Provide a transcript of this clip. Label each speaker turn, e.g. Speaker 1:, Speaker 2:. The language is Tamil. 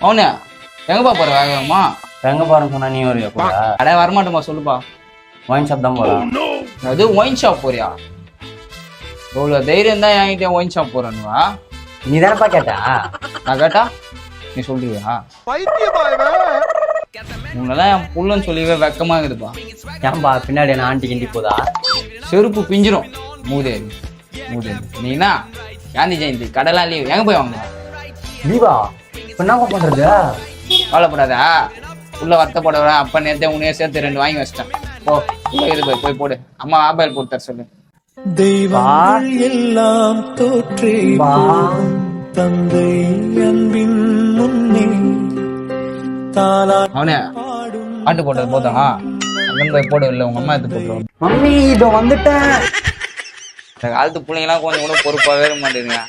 Speaker 1: அவனே எங்கப்பா போற வேகமா?
Speaker 2: எங்க போறேன்னு சொன்னா நீ வரியா கூட?
Speaker 1: அட வரமாட்டோமா சொல்லுப்பா.
Speaker 2: ஒயின் ஷாப் தான் போறேன்.
Speaker 1: அது ஒயின் ஷாப் போறியா? இவ்வளவு தைரியம் தான் என்கிட்ட ஒயின் ஷாப் போறேன்னுவா?
Speaker 2: நீ தானப்பா கேட்டா?
Speaker 1: நான் கேட்டா நீ சொல்றியா? உன்னெல்லாம் என் புள்ளன்னு சொல்லவே வெக்கமா இருக்குதுப்பா.
Speaker 2: ஏன்பா பின்னாடி என்ன ஆண்டி கிண்டி போதா?
Speaker 1: செருப்பு பிஞ்சிரும். மூதேவி நீனா காந்தி ஜெயந்தி கடலாம் லீவ் எங்க போய் வாங்க?
Speaker 2: லீவா? இப்ப என்ன பண்றது?
Speaker 1: கவலைப்படாதா, உள்ள வருத்தப்பட வர அப்ப நேரத்தை உன்னையே சேர்த்து 2 வாங்கி வச்சிட்டேன். போ போய் போடு. அம்மா ஆபாயில் போட்டு தர சொல்லு.
Speaker 3: தெய்வங்கள் எல்லாம் தோற்றே தந்தை அன்பின் முன்னே
Speaker 1: அவனே பாட்டு போட்டது போதாங்க அங்கன்னு போய் போடு. இல்லை உங்க அம்மா எடுத்து போட்டுருவாங்க.
Speaker 2: மம்மி இதோ வந்துட்டேன்.
Speaker 1: இந்த காலத்து பிள்ளைங்கலாம் கொஞ்சம் கூட பொறுப்பாகவே மாட்டேங்குங்க.